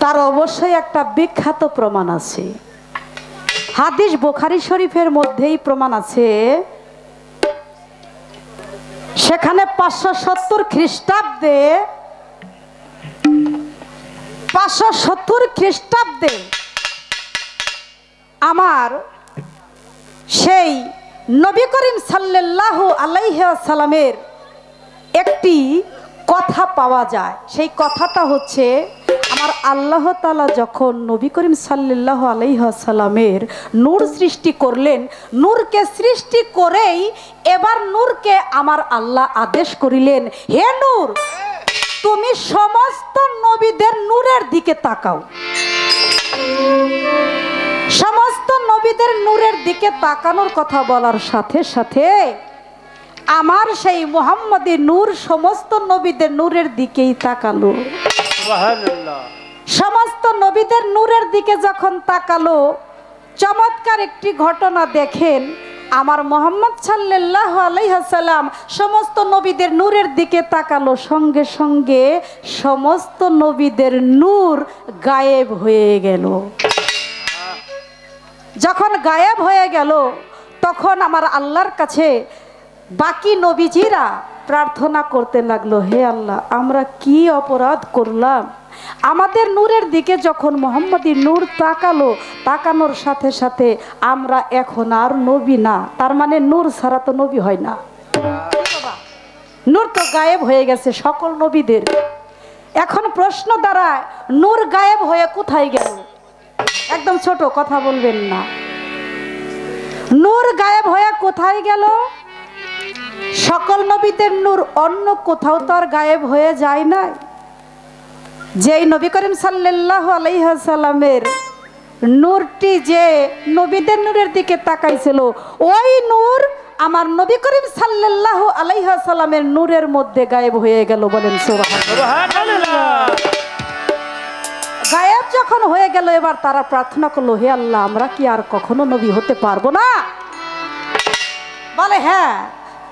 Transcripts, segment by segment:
তার অবশ্যই একটা বিখ্যাত প্রমাণ আছে। হাদিস বুখারী শরীফের মধ্যেই প্রমাণ আছে। সেখানে 570 খ্রিস্টাব্দে 570 খ্রিস্টাব্দে আমার সেই নবী করিম সাল্লাল্লাহু আলাইহি ওয়াসাল্লামের একটি কথা পাওয়া যায়। সেই কথাটা হচ্ছে, আমার আল্লাহ তাআলা যখন নবী করিম সাল্লাল্লাহু আলাইহি ওয়াসাল্লামের নূর সৃষ্টি করলেন, নূরকে সৃষ্টি করেই এবার নূরকে আমার আল্লাহ আদেশ করিলেন, হে নূর, তুমি সমস্ত নবীদের নূরের দিকে তাকাও। সমস্ত নবীদের নূরের দিকে তাকানোর কথা বলার সাথে সাথে আমার সেই মুহাম্মদী নূর সমস্ত নবীদের নূরের দিকেই তাকালো। সুবহানাল্লাহ। সমস্ত নবীদের নূরের দিকে যখন তাকালো, চমৎকার একটি ঘটনা দেখেন। আমার মুহাম্মদ সাল্লাল্লাহু আলাইহি ওয়াসাল্লাম সমস্ত নবীদের নূরের দিকে তাকালো, সঙ্গে সঙ্গে সমস্ত নবীদের নূর গায়েব হয়ে গেল। যখন গায়েব হয়ে গেল, তখন আমার আল্লাহর কাছে বাকি নবীজিরা প্রার্থনা করতে লাগলো, হে আল্লাহ, আমরা কি অপরাধ করলাম? আমাদের নূরের দিকে যখন মুহাম্মদী নূর তাকালো, তাকানোর সাথে সাথে আমরা এখন আর নবী না। তার মানে নূর ছাড়া তো নবী হয় না। নূর তো গায়েব হয়ে গেছে সকল নবীদের। এখন প্রশ্ন দাঁড়ায়, নূর গায়েব হয়ে কোথায় গেল? একদম ছোট কথা বলবেন না। নূর গায়েব হয়ে কোথায় গেল? সকল নবীদের নূর অন্য কোথাও তো আর গায়েব হয়ে যায় না। যেই নবী করিম সাল্লাল্লাহু আলাইহি ওয়াসাল্লামের নূরটি যে নবীদের নূরের দিকে তাকাইছিল, ওই নূর আমার নবী করিম সাল্লাল্লাহু আলাইহি ওয়াসাল্লামের নূরের মধ্যে গায়েব হয়ে গেল। বলেন সুবহানাল্লাহ। গায়েব যখন হয়ে গেল, এবার তারা প্রার্থনা করলো, হে আল্লাহ, আমরা কি আর কখনো নবী হতে পারবো না? বলে, হ্যাঁ,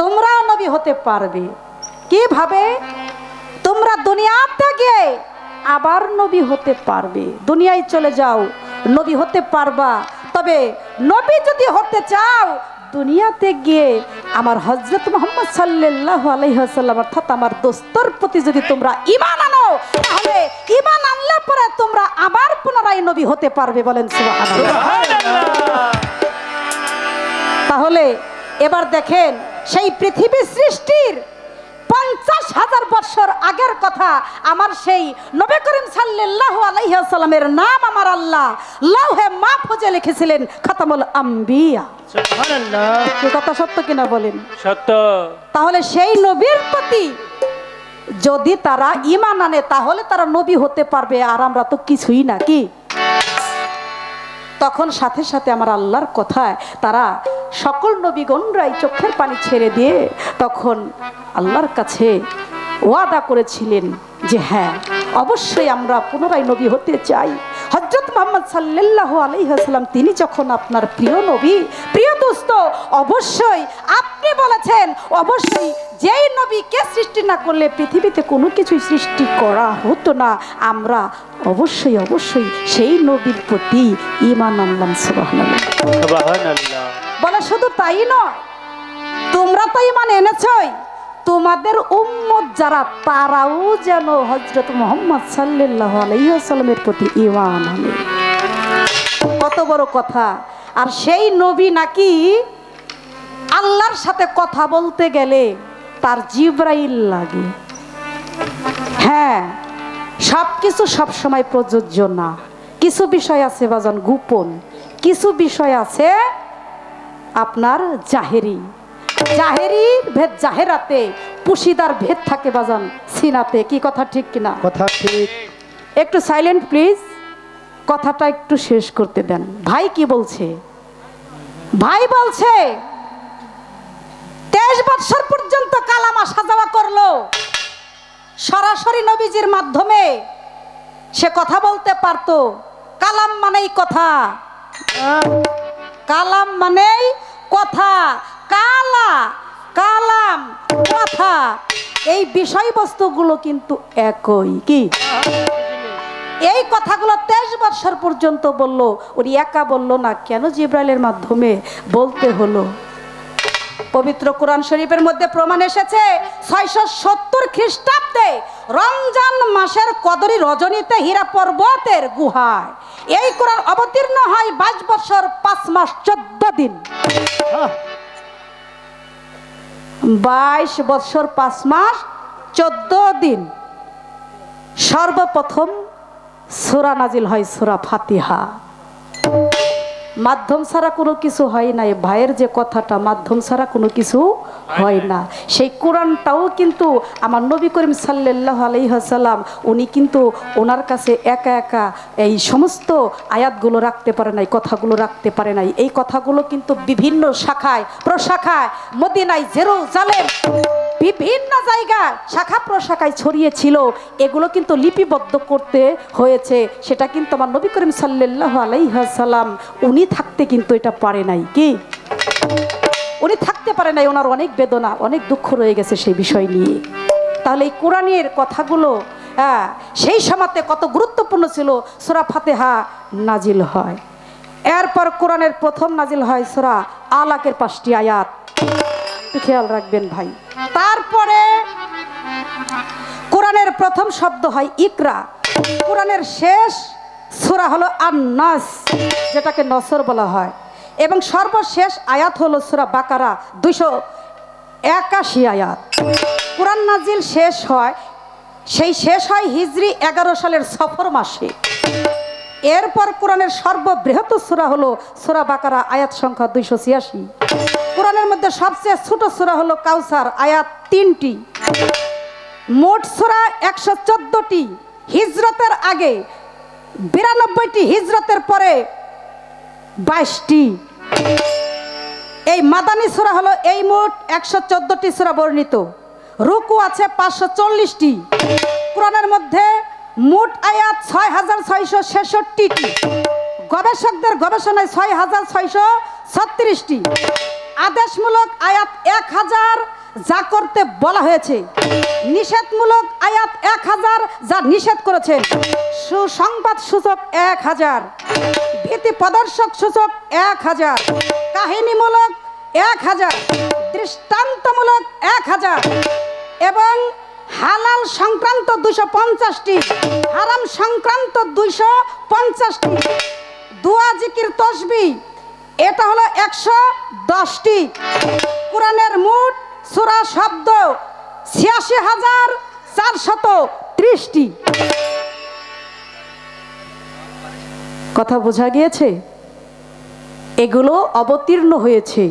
তোমরাও নবী হতে পারবে। কিভাবে? তোমরা দুনিয়া থেকে আবার নবী হতে পারবে। দুনিয়ায় চলে যাও, নবী হতে পারবা। তবে নবী যদি হতে চাও, দুনিয়াতে গিয়ে আমার হযরত মুহাম্মদ সাল্লাল্লাহু আলাইহি ওয়াসাল্লাম অর্থাৎ আমার দোস্তর প্রতি যদি তোমরা ঈমান আনো, তাহলে ঈমান আনলে পরে তোমরা আবার পুনরায় নবী হতে পারবে। বলেন সুবহানাল্লাহ। তাহলে এবার দেখেন, সেই পৃথিবী সৃষ্টির 50,000 বছর আগের কথা আমার সেই নবী করিম সাল্লাল্লাহু আলাইহি ওয়াসাল্লামের নাম আমার আল্লাহ লাউহে মাহফুজে লিখেছিলেন খাতামুল আম্বিয়া। সুবহানাল্লাহ। কি কথা সত্য কিনা বলেন? সত্য। তাহলে সেই নবীর প্রতি যদি তারা ঈমান আনে, তাহলে তারা নবী হতে পারবে, আর আমরা তো কিছুই না। কি? তখন সাথে সাথে আমার আল্লাহর কথায় তারা সকল নবীগণরাই চোখের পানি ছেড়ে দিয়ে তখন আল্লাহর কাছে ওয়াদা করেছিলেন যে হ্যাঁ, অবশ্যই আমরা পুনরায় নবী হতে চাই। হযরত মুহাম্মদ সাল্লাল্লাহু আলাইহি ওয়াসাল্লাম তিনি যখন আপনার প্রিয় নবী, প্রিয় দোস্ত, অবশ্যই আপনি বলেছেন, অবশ্যই যেই নবীকে সৃষ্টি না করলে পৃথিবীতে কোনো কিছুই সৃষ্টি করা হতো না। আমরা অবশ্যই অবশ্যই সেই নবীর প্রতি ঈমান আনলাম। সুবহানাল্লাহ। সুবহানাল্লাহ। বলে শুধু তাই নয়, তোমরা তো ঈমান এনেছই, তোমাদের উম্মত যারা তারাও যেন হযরত মুহাম্মদ সাল্লাল্লাহু আলাইহি ওয়াসাল্লামের প্রতি ঈমান আনে। কত বড় কথা! আর সেই নবী নাকি আল্লাহর সাথে কথা বলতে গেলে তার জিবরাইল লাগে। হ্যাঁ, সব কিছু সবসময় প্রযোজ্য না। কিছু বিষয় আছে বাজান গোপন, কিছু বিষয় আছে আপনার জাহেরি। জাহেরির ভেদ জাহেরাতে, পুশিদার ভেদ থাকে বাজান সিনাতে। কি কথা ঠিক কিনা? কথা ঠিক। একটু সাইলেন্ট প্লিজ, কথাটা একটু শেষ করতে দেন। ভাই কি বলছে? ভাই বলছে 23 বছর পর্যন্ত কালাম আসা যাওয়া করলো, সরাসরি নবীজির মাধ্যমে সে কথা বলতে পারতো। কালাম মানেই কথা, কালাম মানেই কথা, কালা কালাম কথা, এই বিষয়বস্তুগুলো কিন্তু একই। কি? এই কথাগুলো 23 বছর পর্যন্ত বলল। উনি একা বলল না, কেন জিব্রাইলের মাধ্যমে বলতে হলো? পবিত্র কোরআন শরীফের মধ্যে প্রমাণ এসেছে 670 খ্রিস্টাব্দে রমজান মাসের কদরি রজনীতে হীরা পর্বতের গুহায় এই কোরআন অবতীর্ণ হয় 22 বছর 5 মাস 14 দিন। 22 বছর 5 মাস 14 দিন সর্বপ্রথম সূরা নাজিল হয় সূরা ফাতিহা। মাধ্যম ছাড়া কোনো কিছু হয় না। ভাইয়ের যে কথাটা, মাধ্যম ছাড়া কোনো কিছু হয় না। সেই কোরআনটাও কিন্তু আমার নবী করিম সাল্লাল্লাহু আলাইহি ওয়াসাল্লাম উনি কিন্তু ওনার কাছে একা একা এই সমস্ত আয়াতগুলো রাখতে পারে নাই, কথাগুলো রাখতে পারে নাই। এই কথাগুলো কিন্তু বিভিন্ন শাখায় প্রশাখায় মদিনায়, জেরুজালেম, বিভিন্ন জায়গায় শাখা প্রশাখায় ছড়িয়েছিল। এগুলো কিন্তু লিপিবদ্ধ করতে হয়েছে। সেটা কিন্তু আমার নবী করিম সাল্লাল্লাহু আলাইহি ওয়াসাল্লাম উনি থাকতে কিন্তু এটা পারে নাই। কি উনি থাকতে পারে নাই, ওনার অনেক বেদনা, অনেক দুঃখ রয়ে গেছে সেই বিষয় নিয়ে। তাহলে এই কোরআনের কথাগুলো সেই সময়তে কত গুরুত্বপূর্ণ ছিল। সূরা ফাতিহা নাজিল হয়, এরপর কোরআনের প্রথম নাজিল হয় সূরা আলাকের 5টি আয়াত, খেয়াল রাখবেন ভাই। তারপরে কোরআনের প্রথম শব্দ হয় ইকরা। কোরআনের শেষ সূরা হলো আন-নাস, যেটাকে নসর বলা হয়, এবং সর্বশেষ আয়াত হলো সূরা বাকারা 281 আয়াত। কোরআন নাজিল শেষ হয় হিজরি 11 সালের সফর মাসে। এরপর কোরআনের সর্ববৃহৎ সূরা হলো সূরা বাকারা, আয়াত সংখ্যা 286। কোরআনের মধ্যে সবচেয়ে ছোট সূরা হলো কাউসার, আয়াত 3টি। মোট সূরা 114টি। হিজরতের আগে 92টি, হিজরতের পরে 22টি। এই মাদানী সূরা হলো এই মোট 114টি সূরা বর্ণিত। রুকু আছে 540টি। কোরআনের মধ্যে মোট আয়াত 6666টি। গবেষকদের গবেষণায় 6636টি। আদেশমূলক আয়াত 1000 যা করতে বলা হয়েছে, নিষেধমূলক আয়াত 1000 যা নিষেধ করেছেন, সুসংবাদ সূচক 1000, ভীতি প্রদর্শক সূচক 1000, কাহিনীমূলক 1000, দৃষ্টান্তমূলক 1000 এবং হালাল সংক্রান্ত 250টি, হারাম সংক্রান্ত 250টি, দোয়া জিকির তসবিহ এটা হলো 110টি। কোরআনের মোট সূরা শব্দ 86,430টি। কথা বোঝা গিয়েছে? এগুলো অবতীর্ণ হয়েছে।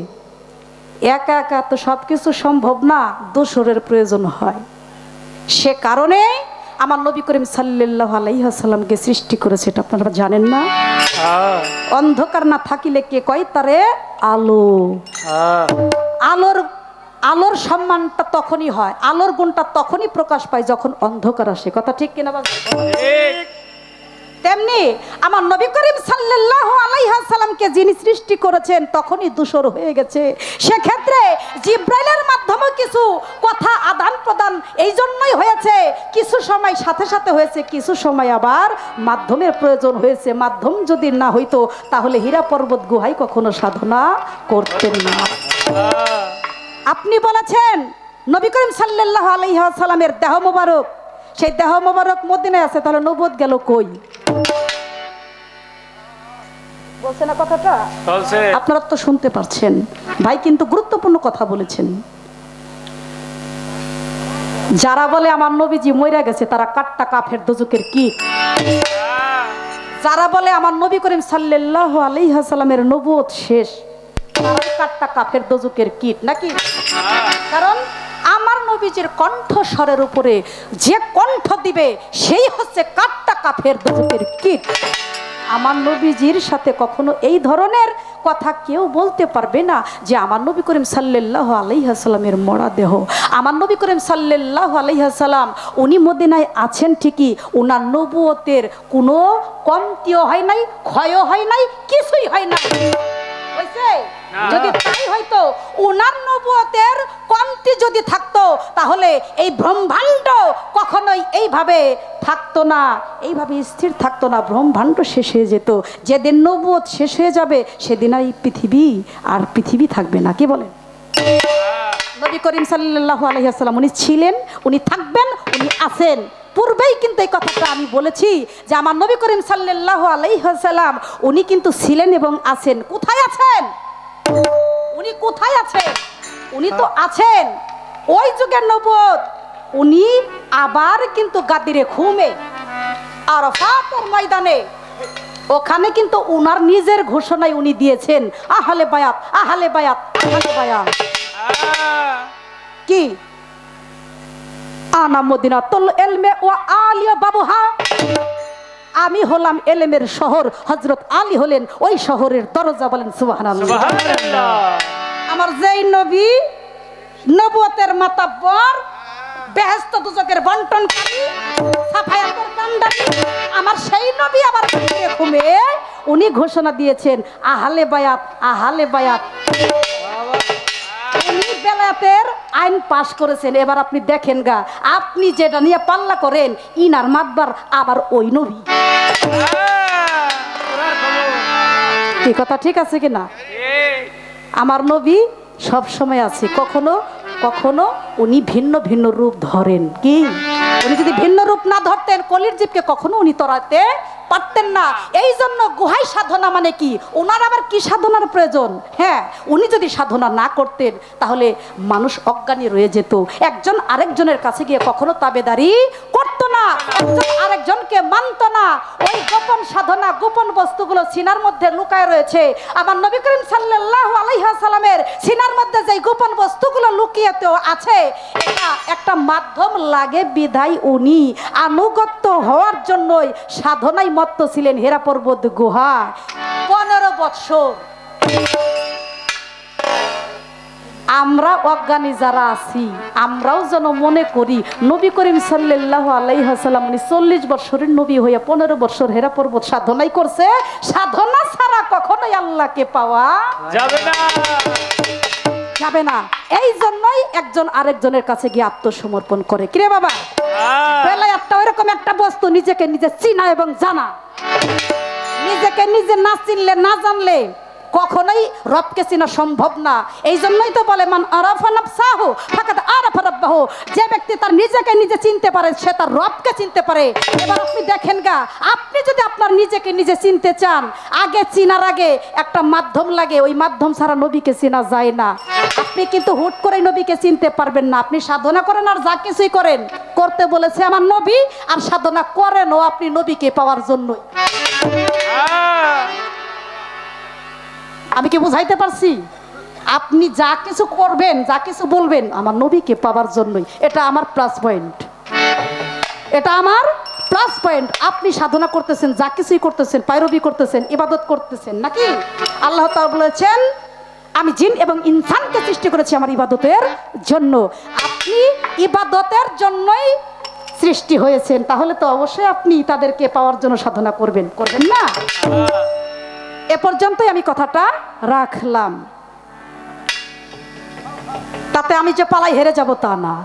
একা একা তো সব কিছু সম্ভব না, দোসরের প্রয়োজন হয়। সে কারণে আমার নবী করিম সাল্লাল্লাহু আলাইহি ওয়াসাল্লামকে সৃষ্টি করেছে। এটা আপনারা জানেন না? অন্ধকার না থাকিলে কে কয় তারে আলো। আলোর সম্মানটা তখনই হয়, আলোর গুণটা তখনই প্রকাশ পায় যখন অন্ধকার আসে। কথা ঠিক কিনা? তেমনি আমার নবী করিম সাল্লাল্লাহু আলাইহি ওয়াসাল্লামকে যিনি সৃষ্টি করেছেন তখনই দূষর হয়ে গেছে। সেক্ষেত্রে জিব্রাইলের মাধ্যমে কিছু কথা আদান প্রদান এই জন্যই হয়েছে, কিছু সময় সাথে সাথে হয়েছে, কিছু সময় আবার মাধ্যমের প্রয়োজন হয়েছে। মাধ্যম যদি না হইতো তাহলে হীরা পর্বত গুহায় কখনো সাধনা করতেন না। আপনি বলেছেন নবী করিম সাল্লাল্লাহু আলাইহি ওয়াসাল্লামের দেহ মোবারক, সেই দেহ মোবারক মদিনায় আছে, তাহলে নবুয়ত গেল কই? বলছে না কথাটা? আপনারা তো শুনতে পাচ্ছেন। ভাই কিন্তু গুরুত্বপূর্ণ কথা বলেছেন। যারা বলে আমার নবীজি মইরা গেছে তারা কাট্টা কাফের দোজকের কীট। যারা বলে আমার নবী করিম সাল্লাল্লাহু আলাইহি ওয়াসাল্লামের নবুয়ত শেষ, তারা কাট্টা কাফের দোজকের কীট নাকি? কারণ আমার নবীজির কণ্ঠস্বরের উপরে যে কণ্ঠ দিবে সেই হচ্ছে কাট্টা কাফের দোজকের কীট। আমার নবীজির সাথে কখনো এই ধরনের কথা কেউ বলতে পারবে না যে আমার নবী করিম সাল্লাল্লাহু আলাইহি ওয়াসাল্লামের মরা দেহ। আমার নবী করিম সাল্লাল্লাহু আলাইহি ওয়াসাল্লাম উনি মদিনায় আছেন ঠিকই, ওনার নবুয়তের কোনো কমতিও হয় নাই, ক্ষয়ও হয় নাই, কিছুই হয় নাই। হয়েছে যদি তাই হয়তো ওনার নবুয়তের কমতি যদি থাকতো তাহলে এই ব্রহ্মাণ্ড কখনোই এইভাবে থাকতো না, এইভাবে স্থির থাকতো না, ব্রহ্মাণ্ড শেষ হয়ে যেত। যেদিন নবুয়ত শেষ হয়ে যাবে সেদিন আর এই পৃথিবী থাকবে না। কি বলেন? নবী করিম সাল্লাল্লাহু আলাইহি ওয়াসাল্লাম উনি ছিলেন, উনি থাকবেন, উনি আছেন। পূর্বেই কিন্তু এই কথাটা আমি বলেছি যে আমার নবী করিম সাল্লাল্লাহু আলাইহি ওয়াসাল্লাম উনি কিন্তু ছিলেন এবং আছেন। কোথায় আছেন? উনি কোথায় আছেন? উনি তো আছেন ওই যুগের নবুয়ত। উনি আবার কিন্তু গাদিরে খুমে আরাফাতের ময়দানে ওখানে কিন্তু উনার নিজের ঘোষণায় উনি দিয়েছেন আহলে বায়াত, আহলে বায়াত, আহলে বায়াত। কি? আনা মদিনাতুল ইলমি ওয়া আলিয়া বাবুহা, আমি হলাম এলেমের শহর, হযরত আলী হলেন ওই শহরের দরজা। বলেন সুবহানাল্লাহ। সুবহানাল্লাহ। আমার যেই নবী নবুয়তের মাতাব্বর, বেহেশত দুজকের বন্টনকারী, সাফায়াতের কান্ডারি, আমার সেই নবী আবার ঘুমে উনি ঘোষণা দিয়েছেন আহলে বায়াত, আহলে বায়াত। উনি বেলায়েতের আইন পাশ করেছেন। এবার আপনি দেখেন গা, আপনি যেটা নিয়ে পাল্লা করেন ইনার মাতবার আবার ওই নবী। কি কথা ঠিক আছে কিনা? আমার নবী সব সময় আছে, কখনো কখনো উনি ভিন্ন ভিন্ন রূপ ধরেন। কি? উনি যদি ভিন্ন রূপ না ধরতেন কলির জীবকে কখনো উনি তরাতে পারতেন না। এই জন্য গুহাই সাধনা মানে কি? ওনার আবার কি সাধনার প্রয়োজন? হ্যাঁ, উনি যদি সাধনা না করতেন তাহলে মানুষ অজ্ঞানী রয়ে যেত। একজন আরেকজনের কাছে গিয়ে কখনো তাবেদারি করতো না, একজন আরেকজনকে মানতো না। ওই গোপন সাধনা, গোপন বস্তুগুলো সিনার মধ্যে লুকায় রয়েছে। আমার নবী করিম সাল্লাল্লাহু আলাইহি ওয়াসাল্লামের সিনার মধ্যে যে গোপন বস্তুগুলো লুকিয়ে তো আছে, এটা একটা মাধ্যম লাগে বিধায় উনি আনুগত্য হওয়ার জন্যই সাধনায় মত্ত ছিলেন হেরা পর্বত গুহা 15 বছর। আমরা অজ্ঞানী যারা আছি আমরাও যেন মনে করি নবী করিম সাল্লাল্লাহু আলাইহি ওয়াসাল্লাম উনি 40 বছরের নবী হয়ে 15 বছর হেরা পর্বত সাধনাই করছে। সাধনা ছাড়া কখনোই আল্লাহকে পাওয়া যাবে না, যাবে না। এই জন্যই একজন আরেকজনের কাছে গিয়ে আত্মসমর্পণ করে। কিরে বাবা, বেলায়েতটা ওইরকম একটা বস্তু, নিজেকে নিজে চিনা এবং জানা। নিজেকে নিজে না চিনলে, না জানলে কখনোই রবকে চিনা সম্ভব না। এই জন্যই তো বলে মান আরাফা নাফসাহু ফাকাদ আরাফা রাব্বাহু, যে ব্যক্তি তার নিজেকে নিজে চিনতে পারে সে তার রবকে চিনতে পারে। এবার আপনি দেখেন গা, আপনি যদি আপনার নিজেকে নিজে চিনতে চান, আগে চিনার আগে একটা মাধ্যম লাগে, ওই মাধ্যম ছাড়া নবীকে চেনা যায় না। আপনি কিন্তু হুট করে নবীকে চিনতে পারবেন না। আপনি সাধনা করেন আর যা কিছুই করেন, করতে বলেছে আমার নবী, আর সাধনা করেনও আপনি নবীকে পাওয়ার জন্যই। আমি কি বুঝাইতে পারছি? আপনি যা কিছু করবেন, যা কিছু বলবেন আমার নবীকে পাওয়ার জন্যই। এটা আমার প্লাস পয়েন্ট, এটা আমার প্লাস পয়েন্ট। আপনি সাধনা করতেছেন, যা কিছুই করতেছেন, পায়রবি করতেছেন, ইবাদত করতেছেন নাকি? আল্লাহ তাআলা বলেছেন আমি জিন এবং ইনসানকে সৃষ্টি করেছি আমার ইবাদতের জন্য। আপনি ইবাদতের জন্যই সৃষ্টি হয়েছেন, তাহলে তো অবশ্যই আপনি তাদেরকে পাওয়ার জন্য সাধনা করবেন, করবেন না? এ পর্যন্তই আমি কথাটা রাখলাম। তাতে আমি যে পালাই হেরে যাব তা না,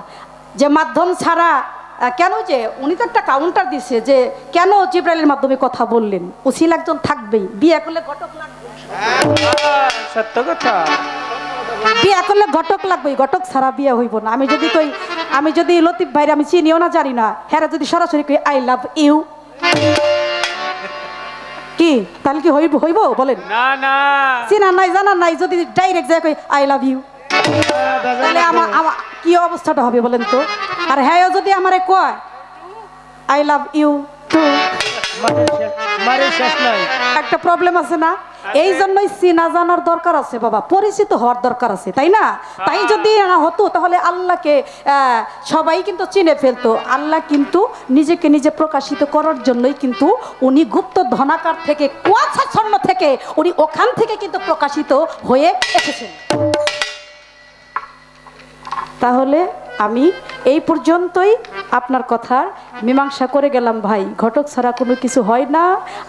যে মাধ্যম ছাড়া কেন, যে উনি তো একটা কাউন্টার দিছে যে কেন জিবরাইলের মাধ্যমে কথা বললেন। উসিলা একজন থাকবেই, বিয়ে করলে ঘটক লাগবে। সত্য কথা, বিয়ে করলে ঘটক লাগবে, ঘটক ছাড়া বিয়ে হইব না। আমি যদি লতিফ ভাইরে আমি চিনিও না জানি না, হ্যাঁ যদি সরাসরি কই আই লাভ ইউ, কি তাহলে কি হইব বলেন? না না, চিনা নাই জানা নাই, যদি ডাইরেক্ট যাই কই আই লাভ ইউ, তাহলে আমার কি অবস্থাটা হবে বলেন তো? আর হ্যাঁ যদি আমারে কয় আই লাভ ইউ টু, একটা প্রবলেম আছে না? এই জন্যই চিনা জানার দরকার আছে বাবা, পরিচিত হওয়ার দরকার আছে, তাই না? তাই যদি না হতো তাহলে আল্লাহকে সবাই কিন্তু চিনে ফেলতো। আল্লাহ কিন্তু নিজেকে নিজে প্রকাশিত করার জন্যই কিন্তু উনি গুপ্ত ধনাকার থেকে, কুয়াচ্ছন্ন থেকে উনি ওখান থেকে কিন্তু প্রকাশিত হয়ে এসেছেন। তাহলে আমি এই পর্যন্তই আপনার কথার মীমাংসা করে গেলাম ভাই। ঘটক ছাড়া কোনো কিছু হয় না,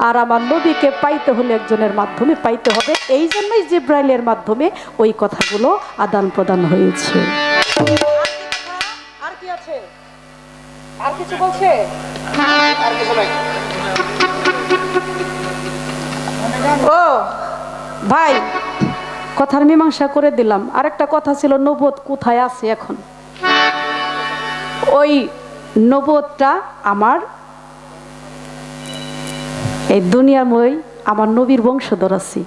আর আমার নবীকে পাইতে হলে একজনের মাধ্যমে পাইতে হবে, এই জন্যই জিব্রাইলের মাধ্যমে ওই কথাগুলো আদান প্রদান হয়েছে। আর কি আছে? আর কিছু বলছে? আর কিছু নাই। ও ভাই, কথার মীমাংসা করে দিলাম। আরেকটা কথা ছিল, নবুয়ত কোথায় আছে এখন? ওই নবুয়তটা আমার এই দুনিয়ার মই আমার নবীর বংশধর আছে,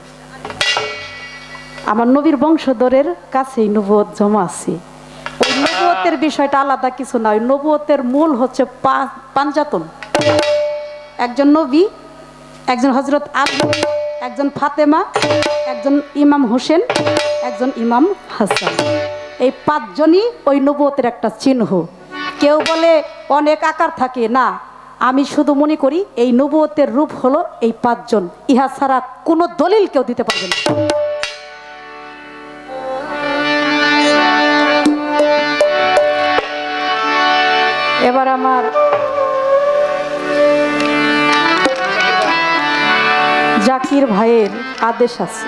আমার নবীর বংশধরের কাছেই নবুয়ত জমা আছে। ওই নবুয়তের বিষয়টা আলাদা কিছু না, ওই নবুয়তের মূল হচ্ছে পাঞ্জাতন। একজন নবী, একজন হযরত আলী, একজন ফাতেমা, একজন ইমাম হোসেন, একজন ইমাম হাসান। এই পাঁচজনই ওই নবুয়তের একটা চিহ্ন। কেউ বলে অনেক আকার থাকে, না, আমি শুধু মনে করি এই নবুয়তের রূপ হলো এই পাঁচজন, ইহা ছাড়া কোনো দলিল কেউ দিতে পারবে না। এবার আমার জাকির ভাইয়ের আদেশ আছে,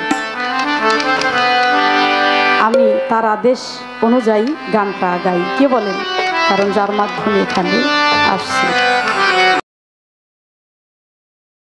আমি তার আদেশ অনুযায়ী গানটা গাই। কে বলেন? কারণ যার মাধ্যমে এখানে আসছে।